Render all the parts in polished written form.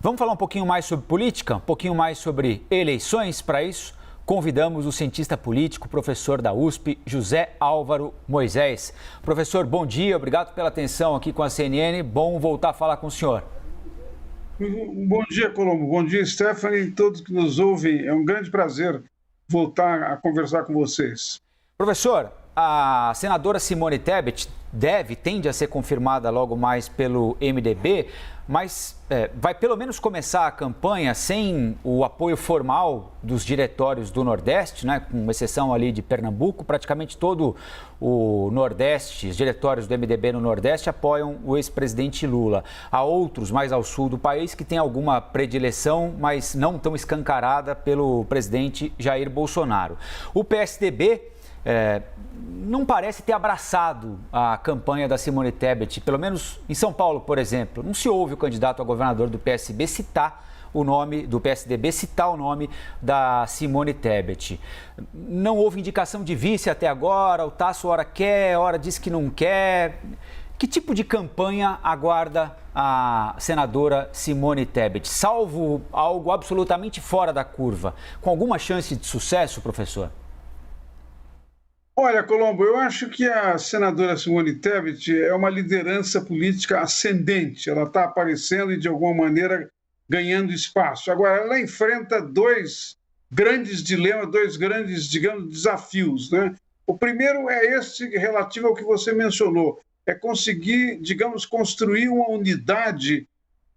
Vamos falar um pouquinho mais sobre política, um pouquinho mais sobre eleições. Para isso, convidamos o cientista político, professor da USP, José Álvaro Moisés. Professor, bom dia, obrigado pela atenção aqui com a CNN. Bom voltar a falar com o senhor. Bom dia, Colombo. Bom dia, Stephanie e todos que nos ouvem. É um grande prazer voltar a conversar com vocês. Professor, a senadora Simone Tebet tende a ser confirmada logo mais pelo MDB, mas vai pelo menos começar a campanha sem o apoio formal dos diretórios do Nordeste, né, com exceção ali de Pernambuco. Praticamente todo o Nordeste, os diretórios do MDB no Nordeste apoiam o ex-presidente Lula. Há outros mais ao sul do país que têm alguma predileção, mas não tão escancarada pelo presidente Jair Bolsonaro. O PSDB não parece ter abraçado a campanha da Simone Tebet, pelo menos em São Paulo, por exemplo. Não se ouve o candidato a governador do PSDB citar o nome da Simone Tebet. Não houve indicação de vice até agora, o Tasso ora quer, ora diz que não quer. Que tipo de campanha aguarda a senadora Simone Tebet? Salvo algo absolutamente fora da curva, com alguma chance de sucesso, professor? Olha, Colombo, eu acho que a senadora Simone Tebet é uma liderança política ascendente. Ela está aparecendo e, de alguma maneira, ganhando espaço. Agora, ela enfrenta dois grandes dilemas, dois grandes, digamos, desafios, né? O primeiro é esse relativo ao que você mencionou, é conseguir, digamos, construir uma unidade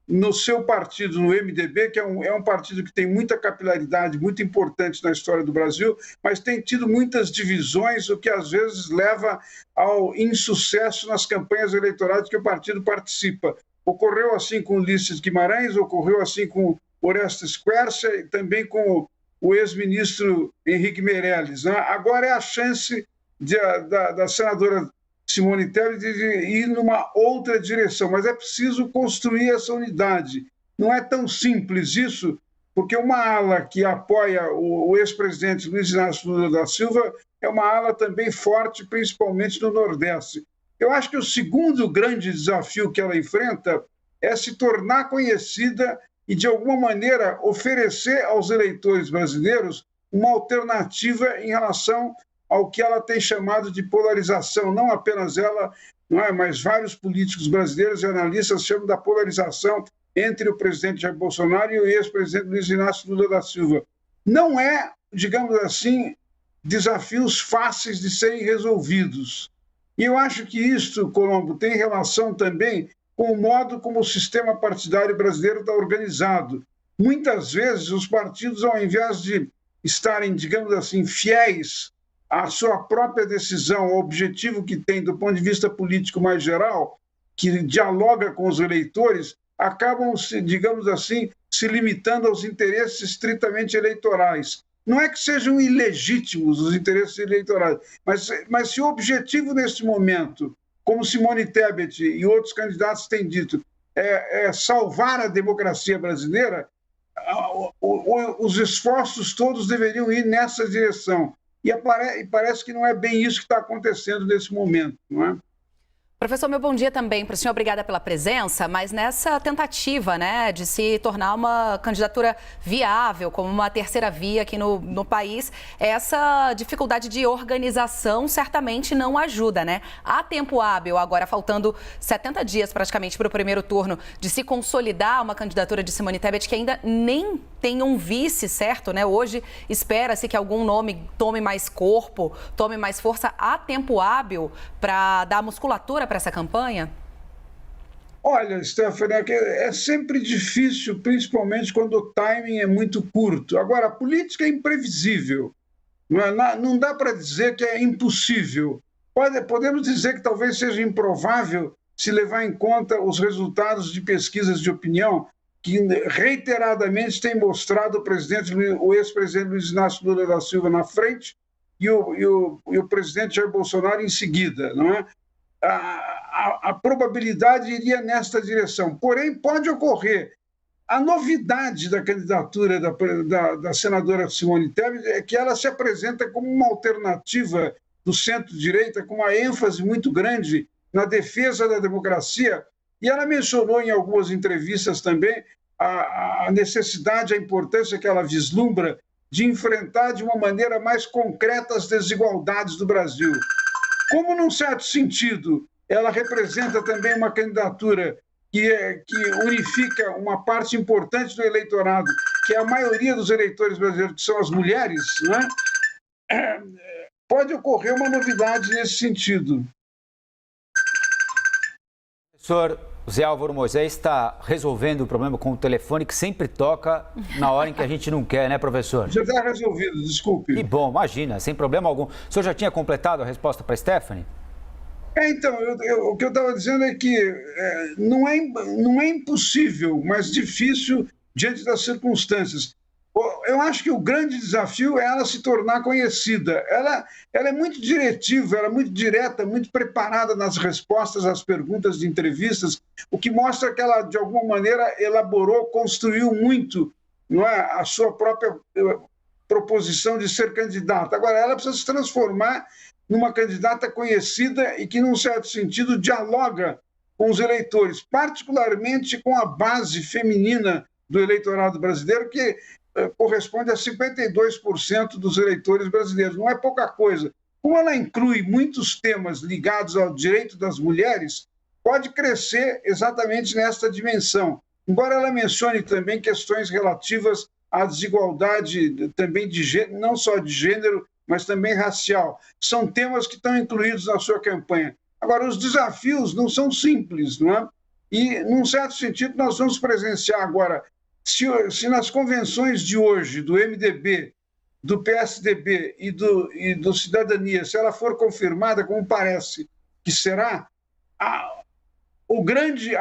no seu partido, no MDB, que é um partido que tem muita capilaridade, muito importante na história do Brasil, mas tem tido muitas divisões, o que às vezes leva ao insucesso nas campanhas eleitorais que o partido participa. Ocorreu assim com Ulisses Guimarães, ocorreu assim com Orestes Quercia e também com o ex-ministro Henrique Meirelles, né? Agora é a chance da senadora Simone Tebet de ir numa outra direção, mas é preciso construir essa unidade. Não é tão simples isso, porque uma ala que apoia o ex-presidente Luiz Inácio Lula da Silva é uma ala também forte, principalmente no Nordeste. Eu acho que o segundo grande desafio que ela enfrenta é se tornar conhecida e, de alguma maneira, oferecer aos eleitores brasileiros uma alternativa em relação ao que ela tem chamado de polarização. Não apenas ela, mas vários políticos brasileiros e analistas chamam da polarização entre o presidente Jair Bolsonaro e o ex-presidente Luiz Inácio Lula da Silva. Não é, digamos assim, desafios fáceis de serem resolvidos. E eu acho que isto, Colombo, tem relação também com o modo como o sistema partidário brasileiro está organizado. Muitas vezes os partidos, ao invés de estarem, digamos assim, fiéis à sua própria decisão, ao objetivo que tem do ponto de vista político mais geral, que dialoga com os eleitores, acabam, digamos assim, se limitando aos interesses estritamente eleitorais. Não é que sejam ilegítimos os interesses eleitorais, mas se o objetivo neste momento, como Simone Tebet e outros candidatos têm dito, é salvar a democracia brasileira, os esforços todos deveriam ir nessa direção. E parece que não é bem isso que está acontecendo nesse momento, não é? Professor, meu bom dia também para o senhor. Obrigada pela presença, mas nessa tentativa, né, de se tornar uma candidatura viável, como uma terceira via aqui no país, essa dificuldade de organização certamente não ajuda, né? Há tempo hábil, agora faltando 70 dias praticamente para o primeiro turno, de se consolidar uma candidatura de Simone Tebet que ainda nem tem um vice, certo, né? Hoje espera-se que algum nome tome mais corpo, tome mais força. Há tempo hábil para dar musculatura para essa campanha? Olha, Stephanie, é sempre difícil, principalmente quando o timing é muito curto. Agora, a política é imprevisível. Não dá para dizer que é impossível. Podemos dizer que talvez seja improvável se levar em conta os resultados de pesquisas de opinião que reiteradamente têm mostrado o ex-presidente Luiz Inácio Lula da Silva na frente e o presidente Jair Bolsonaro em seguida, não é? A probabilidade iria nesta direção. Porém, pode ocorrer. A novidade da candidatura da senadora Simone Tebet é que ela se apresenta como uma alternativa do centro-direita, com uma ênfase muito grande na defesa da democracia. E ela mencionou em algumas entrevistas também a necessidade, a importância que ela vislumbra de enfrentar de uma maneira mais concreta as desigualdades do Brasil. Como, num certo sentido, ela representa também uma candidatura que unifica uma parte importante do eleitorado, que é a maioria dos eleitores brasileiros, que são as mulheres, né? Pode ocorrer uma novidade nesse sentido. Professor Zé Álvaro Moisés está resolvendo o problema com o telefone que sempre toca na hora em que a gente não quer, né, professor? Já está resolvido, desculpe. Que bom, imagina, sem problema algum. O senhor já tinha completado a resposta para a Stephanie? Então, o que eu estava dizendo é que não é impossível, mas difícil diante das circunstâncias. Eu acho que o grande desafio é ela se tornar conhecida. Ela é muito diretiva, ela é muito direta, muito preparada nas respostas às perguntas de entrevistas, o que mostra que ela, de alguma maneira, elaborou, construiu muito, não é, a sua própria proposição de ser candidata. Agora, ela precisa se transformar numa candidata conhecida e que, num certo sentido, dialoga com os eleitores, particularmente com a base feminina do eleitorado brasileiro, que corresponde a 52% dos eleitores brasileiros. Não é pouca coisa. Como ela inclui muitos temas ligados ao direito das mulheres, pode crescer exatamente nesta dimensão. Embora ela mencione também questões relativas à desigualdade também de gênero, não só de gênero, mas também racial. São temas que estão incluídos na sua campanha. Agora, os desafios não são simples, não é? E, num certo sentido, nós vamos presenciar agora, se nas convenções de hoje, do MDB, do PSDB e do Cidadania, se ela for confirmada, como parece que será, a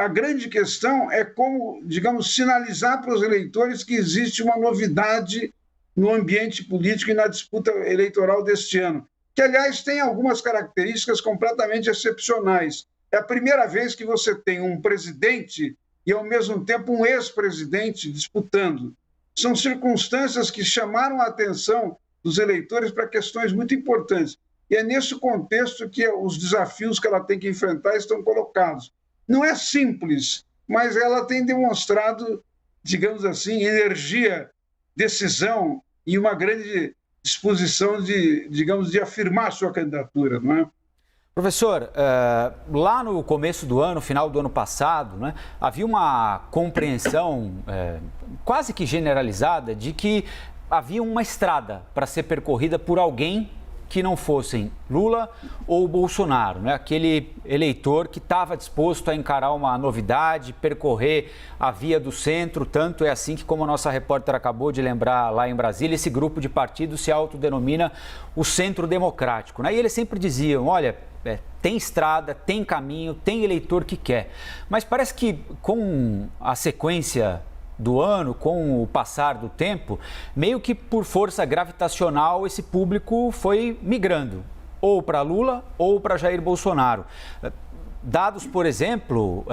grande questão é como, digamos, sinalizar para os eleitores que existe uma novidade no ambiente político e na disputa eleitoral deste ano, que, aliás, tem algumas características completamente excepcionais. É a primeira vez que você tem um presidente e, ao mesmo tempo, um ex-presidente disputando. São circunstâncias que chamaram a atenção dos eleitores para questões muito importantes. E é nesse contexto que os desafios que ela tem que enfrentar estão colocados. Não é simples, mas ela tem demonstrado, digamos assim, energia, decisão e uma grande disposição de afirmar sua candidatura, não é? Professor, lá no começo do ano, final do ano passado, né, havia uma compreensão quase que generalizada de que havia uma estrada para ser percorrida por alguém que não fossem Lula ou Bolsonaro, né? Aquele eleitor que estava disposto a encarar uma novidade, percorrer a via do centro. Tanto é assim que, como a nossa repórter acabou de lembrar lá em Brasília, esse grupo de partidos se autodenomina o Centro Democrático, né? E eles sempre diziam, olha, tem estrada, tem caminho, tem eleitor que quer. Mas parece que com a sequência do ano, com o passar do tempo, meio que por força gravitacional esse público foi migrando, ou para Lula ou para Jair Bolsonaro. Dados, por exemplo,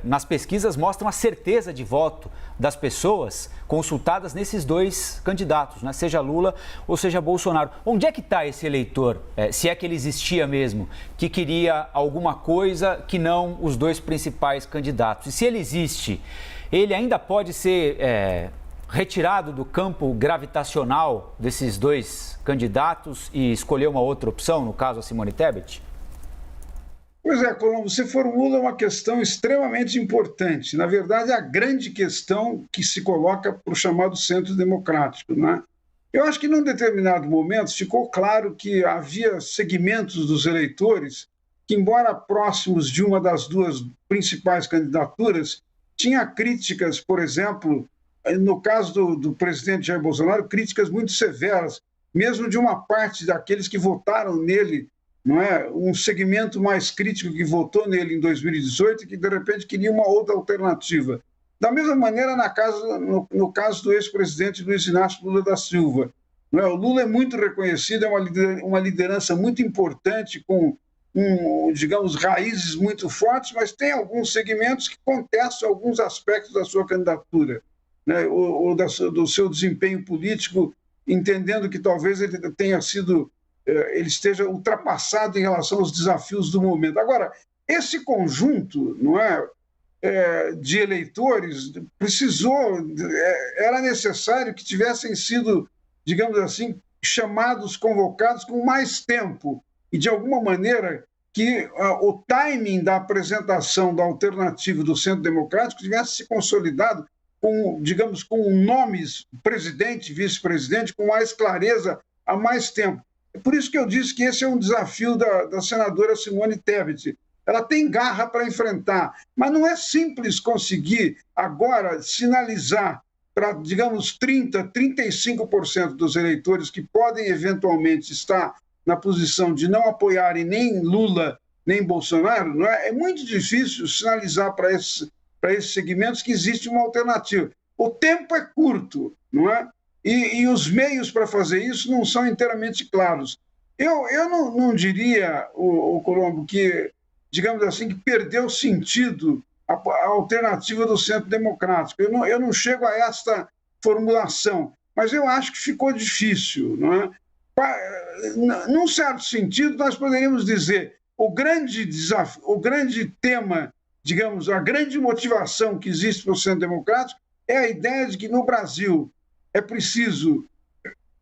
nas pesquisas mostram a certeza de voto das pessoas consultadas nesses dois candidatos, né? Seja Lula ou seja Bolsonaro. Onde é que está esse eleitor, se é que ele existia mesmo, que queria alguma coisa que não os dois principais candidatos? E se ele existe, ele ainda pode ser retirado do campo gravitacional desses dois candidatos e escolher uma outra opção, no caso a Simone Tebet? Pois é, Colombo, se for Lula é uma questão extremamente importante. Na verdade, é a grande questão que se coloca para o chamado centro democrático, né? Eu acho que, num determinado momento, ficou claro que havia segmentos dos eleitores que, embora próximos de uma das duas principais candidaturas, tinha críticas, por exemplo, no caso do presidente Jair Bolsonaro, críticas muito severas, mesmo de uma parte daqueles que votaram nele, não é? Um segmento mais crítico que votou nele em 2018 e que, de repente, queria uma outra alternativa. Da mesma maneira, no caso do ex-presidente Luiz Inácio Lula da Silva. Não é? O Lula é muito reconhecido, é uma liderança muito importante, com digamos, raízes muito fortes, mas tem alguns segmentos que contestam alguns aspectos da sua candidatura, né? ou do seu desempenho político, entendendo que talvez ele esteja ultrapassado em relação aos desafios do momento. Agora, esse conjunto, não é, de eleitores, era necessário que tivessem sido, digamos assim, chamados, convocados com mais tempo e, de alguma maneira, que o timing da apresentação da alternativa do Centro Democrático tivesse se consolidado com, digamos, com nomes presidente, vice-presidente, com mais clareza há mais tempo. É por isso que eu disse que esse é um desafio da senadora Simone Tebet. Ela tem garra para enfrentar, mas não é simples conseguir agora sinalizar para, digamos, 30%, 35% dos eleitores que podem eventualmente estar na posição de não apoiarem nem Lula nem Bolsonaro. Não é? É muito difícil sinalizar para esses segmentos que existe uma alternativa. O tempo é curto, não é? E os meios para fazer isso não são inteiramente claros. Eu não diria, o Colombo, que, digamos assim, que perdeu sentido a alternativa do Centro Democrático. Eu não chego a esta formulação, mas eu acho que ficou difícil, não é? Num certo sentido, nós poderíamos dizer o grande desafio, o grande tema, digamos, a grande motivação que existe para o Centro Democrático é a ideia de que no Brasil é preciso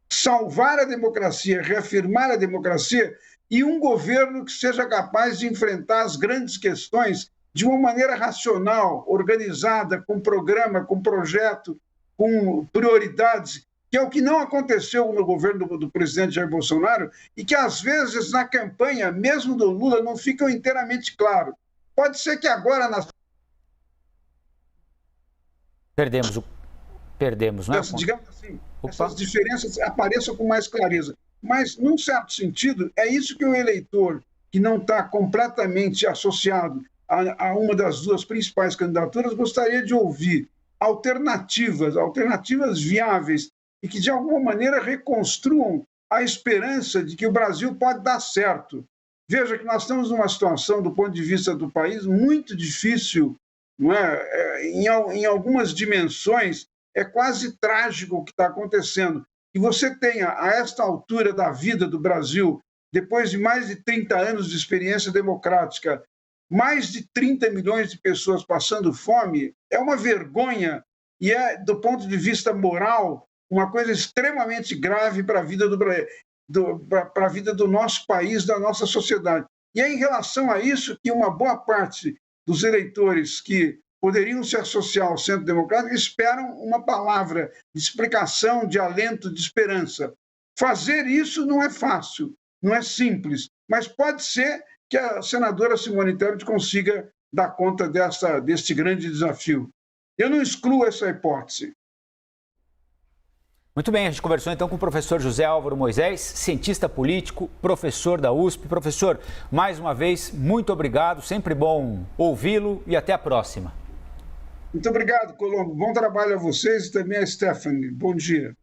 salvar a democracia, reafirmar a democracia e um governo que seja capaz de enfrentar as grandes questões de uma maneira racional, organizada, com programa, com projeto, com prioridades, que é o que não aconteceu no governo do presidente Jair Bolsonaro e que, às vezes, na campanha, mesmo do Lula, não ficam inteiramente claro. Pode ser que agora... Perdemos, não é? Digamos assim, essas diferenças apareçam com mais clareza. Mas, num certo sentido, é isso que o eleitor que não está completamente associado a uma das duas principais candidaturas gostaria de ouvir alternativas viáveis e que, de alguma maneira, reconstruam a esperança de que o Brasil pode dar certo. Veja que nós estamos numa situação, do ponto de vista do país, muito difícil, não é? Em algumas dimensões, é quase trágico o que está acontecendo. Que você tenha, a esta altura da vida do Brasil, depois de mais de 30 anos de experiência democrática, mais de 30 milhões de pessoas passando fome, é uma vergonha e é, do ponto de vista moral, uma coisa extremamente grave para a vida para a vida do nosso país, da nossa sociedade. E é em relação a isso que uma boa parte dos eleitores que poderiam se associar ao Centro Democrático esperam uma palavra de explicação, de alento, de esperança. Fazer isso não é fácil, não é simples, mas pode ser que a senadora Simone Tebet consiga dar conta deste grande desafio. Eu não excluo essa hipótese. Muito bem, a gente conversou então com o professor José Álvaro Moisés, cientista político, professor da USP. Professor, mais uma vez, muito obrigado, sempre bom ouvi-lo e até a próxima. Muito obrigado, Colombo. Bom trabalho a vocês e também a Stephanie. Bom dia.